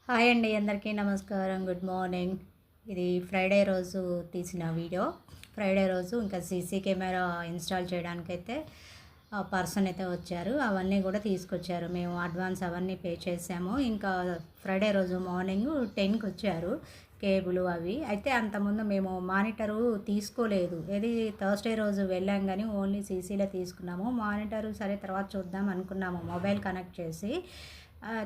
Hi అండి, అందరికీ నమస్కారం. Good morning. ఇది ఫ్రైడే రోజు తీసిన వీడియో. ఫ్రైడే రోజు ఇంకా సీసీ కెమెరా ఇన్స్టాల్ చేయడానికైతే పర్సన్ అయితే వచ్చారు. అవన్నీ కూడా తీసుకొచ్చారు. మేము అడ్వాన్స్ అవన్నీ పే చేసాము. ఇంకా ఫ్రైడే రోజు మార్నింగ్ 10కి వచ్చారు కేబుల్ అవి. అయితే అంతకుముందు మేము మానిటరు తీసుకోలేదు. ఏది థర్స్డే రోజు వెళ్ళాం కానీ ఓన్లీ సీసీలో తీసుకున్నాము. మానిటరు సరే తర్వాత చూద్దాం అనుకున్నాము మొబైల్ కనెక్ట్ చేసి.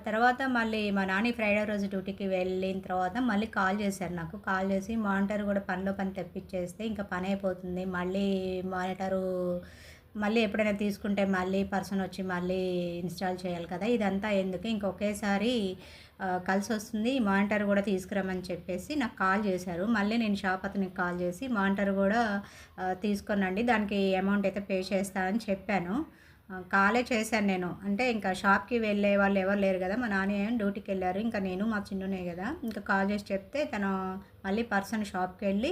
తర్వాత మళ్ళీ మా నాని ఫ్రైడే రోజు డ్యూటీకి వెళ్ళిన తర్వాత మళ్ళీ కాల్ చేశారు నాకు. కాల్ చేసి మానిటర్ కూడా పనిలో పని తెప్పించేస్తే ఇంకా పని అయిపోతుంది. మళ్ళీ మానిటరు మళ్ళీ ఎప్పుడైనా తీసుకుంటే మళ్ళీ పర్సన్ వచ్చి మళ్ళీ ఇన్స్టాల్ చేయాలి కదా, ఇదంతా ఎందుకు, ఇంకొకేసారి కలిసి వస్తుంది, మానిటర్ కూడా తీసుకురమ్మని చెప్పేసి నాకు కాల్ చేశారు. మళ్ళీ నేను షాప్ అతనికి కాల్ చేసి మానిటర్ కూడా తీసుకొనండి, దానికి అమౌంట్ అయితే పే చేస్తా అని చెప్పాను. కాలే చేశాను నేను. అంటే ఇంకా షాప్కి వెళ్ళే వాళ్ళు ఎవరు లేరు కదా, మా నాన్న డ్యూటీకి వెళ్ళారు, ఇంకా నేను మా చిన్నునే కదా. ఇంకా కాల్ చేసి చెప్తే తను మళ్ళీ పర్సన్ షాప్కి వెళ్ళి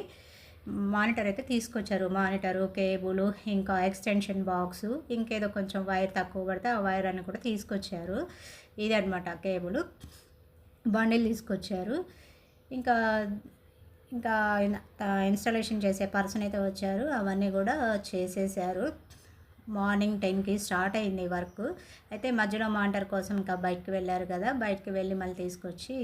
మానిటర్ అయితే తీసుకొచ్చారు. మానిటరు, కేబుల్, ఇంకా ఎక్స్టెన్షన్ బాక్సు, ఇంకేదో కొంచెం వైర్ తక్కువ పడితే ఆ వైర్ అని కూడా తీసుకొచ్చారు. ఇదనమాట కేబుల్ బండిల్ తీసుకొచ్చారు. ఇంకా ఇంకా ఇన్స్టాలేషన్ చేసే పర్సన్ అయితే వచ్చారు. అవన్నీ కూడా చేసేసారు. మార్నింగ్ 10కి స్టార్ట్ అయింది వర్క్. అయితే మధ్యలో మానిటర్ కోసం ఇంకా బయటకు వెళ్ళారు కదా, బయటకు వెళ్ళి మళ్ళీ తీసుకొచ్చి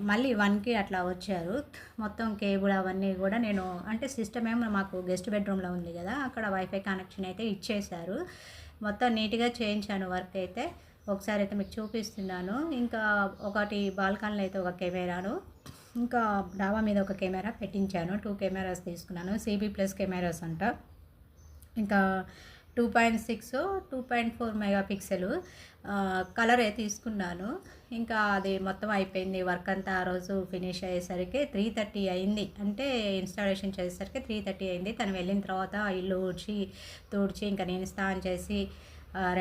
మళ్ళీ 1కి అట్లా వచ్చారు. మొత్తం కేబుల్ అవన్నీ కూడా నేను అంటే సిస్టమ్ ఏమో మాకు గెస్ట్ బెడ్రూమ్లో ఉంది కదా, అక్కడ వైఫై కనెక్షన్ అయితే ఇచ్చేశారు. మొత్తం నీట్గా చేయించాను వర్క్ అయితే. ఒకసారి అయితే మీకు చూపిస్తున్నాను. ఇంకా ఒకటి బాల్కనీలో అయితే ఒక కెమెరాను, ఇంకా డాబా మీద ఒక కెమెరా పెట్టించాను. 2 కెమెరాస్ తీసుకున్నాను. CB+ కెమెరాస్ అంట. ఇంకా 2.6 2.4 మెగాపిక్సెల్ కలరే తీసుకున్నాను. ఇంకా అది మొత్తం అయిపోయింది వర్క్ అంతా. ఆ రోజు ఫినిష్ అయ్యేసరికి 3:30 అయింది. అంటే ఇన్స్టాలేషన్ చేసేసరికి 3:30 అయింది. తను వెళ్ళిన తర్వాత ఇల్లు తుడిచి ఇంకా నేను స్నానం చేసి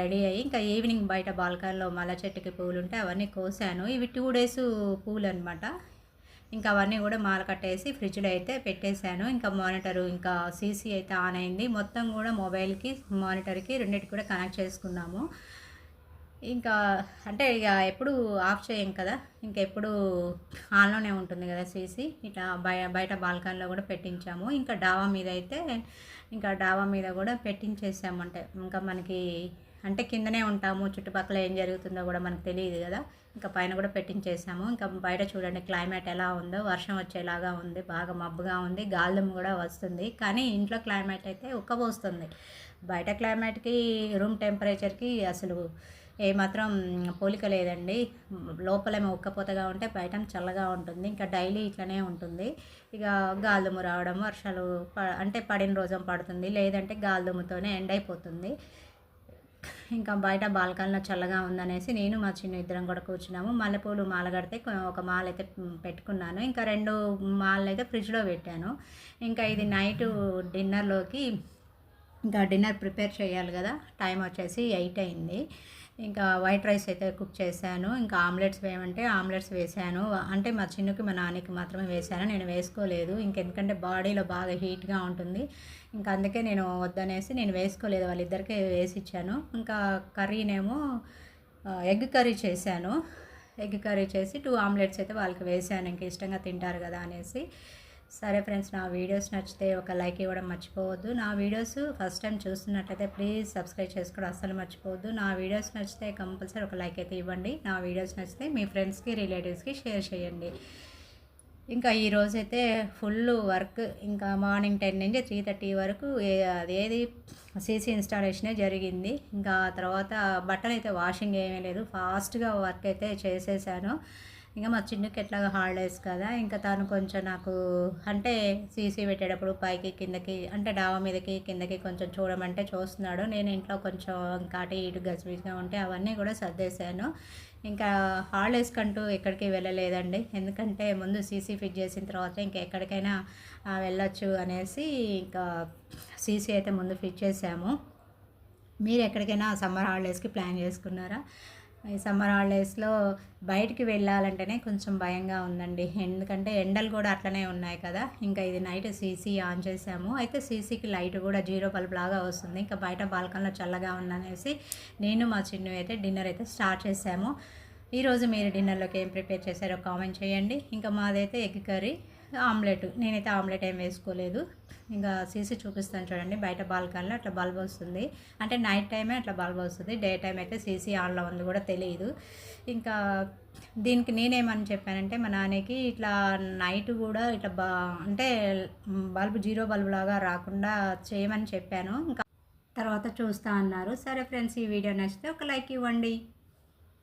రెడీ అయ్యి ఇంకా ఈవినింగ్ బయట బాల్కనీలో మల్లె చెట్టుకి పూలు ఉంటే అవన్నీ కోసాను. ఇవి 2 డేస్ పూలు అనమాట. ఇంకా అవన్నీ కూడా మాల కట్టేసి ఫ్రిడ్జ్లో అయితే పెట్టేశాను. ఇంకా మానిటరు ఇంకా సీసీ అయితే ఆన్ అయింది. మొత్తం కూడా మొబైల్కి మానిటర్కి రెండింటికి కూడా కనెక్ట్ చేసుకున్నాము. ఇంకా అంటే ఇక ఎప్పుడు ఆఫ్ చేయం కదా, ఇంకెప్పుడు ఆన్లోనే ఉంటుంది కదా సీసీ. ఇట్లా బయట బాల్కనీలో కూడా పెట్టించాము. ఇంకా డాబా మీద కూడా పెట్టించేసామంటే ఇంకా మనకి అంటే కిందనే ఉంటాము, చుట్టుపక్కల ఏం జరుగుతుందో కూడా మనకు తెలియదు కదా. ఇంకా పైన కూడా పెట్టించేసాము. ఇంకా బయట చూడండి క్లైమేట్ ఎలా ఉందో, వర్షం వచ్చేలాగా ఉంది, బాగా మబ్బుగా ఉంది, గాలిదుమ్ము కూడా వస్తుంది. కానీ ఇంట్లో క్లైమేట్ అయితే ఉక్కబోస్తుంది. బయట క్లైమేట్కి రూమ్ టెంపరేచర్కి అసలు ఏమాత్రం పోలిక లేదండి. లోపలేమో ఉక్కపోతగా ఉంటే బయట చల్లగా ఉంటుంది. ఇంకా డైలీ ఇట్లనే ఉంటుంది. ఇక గాలిదుమ్ము రావడం, వర్షాలు అంటే పడిన రోజు పడుతుంది, లేదంటే గాలిదుమ్ముతోనే ఎండ్ అయిపోతుంది. ఇంకా బయట బాల్కనీలో చల్లగా ఉందనేసి నేను మా చిన్న ఇద్దరం కూడా కూర్చున్నాము. మల్లెపూలు మాల కడితే ఒక మాల అయితే పెట్టుకున్నాను. ఇంకా 2 మాలలు అయితే ఫ్రిడ్జ్లో పెట్టాను. ఇంకా ఇది నైటు డిన్నర్లోకి ఇంకా డిన్నర్ ప్రిపేర్ చేయాలి కదా, టైం వచ్చేసి 8 అయింది. ఇంకా వైట్ రైస్ అయితే కుక్ చేశాను. ఇంకా ఆమ్లెట్స్ వేయమంటే ఆమ్లెట్స్ వేసాను. అంటే మా చిన్నకి మా నాన్నకి మాత్రమే వేసాను, నేను వేసుకోలేదు. ఇంకెందుకంటే బాడీలో బాగా హీట్గా ఉంటుంది, ఇంకా అందుకే నేను వద్దనేసి నేను వేసుకోలేదు. వాళ్ళిద్దరికే వేసి ఇచ్చాను. ఇంకా కర్రీనేమో ఎగ్ కర్రీ చేశాను. ఎగ్ కర్రీ చేసి 2 ఆమ్లెట్స్ అయితే వాళ్ళకి వేసాను, ఇంకా ఇష్టంగా తింటారు కదా అనేసి. సరే ఫ్రెండ్స్, నా వీడియోస్ నచ్చితే ఒక లైక్ ఇవ్వడం మర్చిపోవద్దు. నా వీడియోస్ ఫస్ట్ టైం చూస్తున్నట్టయితే ప్లీజ్ సబ్స్క్రైబ్ చేసుకోవడం అస్సలు మర్చిపోవద్దు. నా వీడియోస్ నచ్చితే కంపల్సరీ ఒక లైక్ అయితే ఇవ్వండి. నా వీడియోస్ నచ్చితే మీ ఫ్రెండ్స్కి, రిలేటివ్స్కి షేర్ చేయండి. ఇంకా ఈరోజైతే ఫుల్ వర్క్. ఇంకా మార్నింగ్ 10 నుంచి 3:30 వరకు అదేది సీసీ ఇన్స్టాలేషనే జరిగింది. ఇంకా తర్వాత బట్టలు అయితే వాషింగ్ ఏమీ లేదు, ఫాస్ట్గా వర్క్ అయితే చేసేసాను. ఇంకా మా చిన్నకి ఎట్లాగో హాలిడేస్ కదా, ఇంకా తను కొంచెం నాకు అంటే సీసీ పెట్టేటప్పుడు పైకి కిందకి అంటే డాబా మీదకి కిందకి కొంచెం చూడమంటే చూస్తున్నాడు. నేను ఇంట్లో కొంచెం ఇంకా అటు ఇటు గజిబిజిగా ఉంటే అవన్నీ కూడా సర్దేశాను. ఇంకా హాలిడేస్ కంటూ ఎక్కడికి వెళ్ళలేదండి, ఎందుకంటే ముందు సీసీ ఫిట్ చేసిన తర్వాత ఇంకా ఎక్కడికైనా వెళ్ళొచ్చు అనేసి ఇంకా సీసీ అయితే ముందు ఫిట్ చేసాము. మీరు ఎక్కడికైనా సమ్మర్ హాలిడేస్కి ప్లాన్ చేసుకున్నారా? ఈ సమ్మర్ హాలిడేస్లో బయటికి వెళ్ళాలంటేనే కొంచెం భయంగా ఉందండి, ఎందుకంటే ఎండలు కూడా అట్లనే ఉన్నాయి కదా. ఇంకా ఇది నైట్ సీసీ ఆన్ చేసాము. అయితే సీసీకి లైట్ కూడా 0 బల్బ్ లాగా వస్తుంది. ఇంకా బయట బాల్కన్లో చల్లగా ఉందనేసి నేను మా చిన్ను అయితే డిన్నర్ అయితే స్టార్ట్ చేసాము. ఈరోజు మీరు డిన్నర్లోకి ఏం ప్రిపేర్ చేశారో కామెంట్ చేయండి. ఇంకా మాదైతే ఎగ్ కర్రీ, ఆమ్లెట్. నేనైతే ఆమ్లెట్ ఏం వేసుకోలేదు. ఇంకా సీసీ చూపిస్తాను చూడండి. బయట బాల్కనీలో అట్లా బల్బ్ వస్తుంది. అంటే నైట్ టైమే అట్లా బల్బ్ వస్తుంది. డే టైం అయితే సీసీ ఆన్లో ఉంది కూడా తెలియదు. ఇంకా దీనికి నేనేమని చెప్పానంటే మా నాన్నకి ఇట్లా నైట్ కూడా ఇట్లా అంటే బల్బ్ జీరో బల్బ్ లాగా రాకుండా చేయమని చెప్పాను. ఇంకా తర్వాత చూస్తా అన్నారు. సరే ఫ్రెండ్స్, ఈ వీడియో నచ్చితే ఒక లైక్ ఇవ్వండి.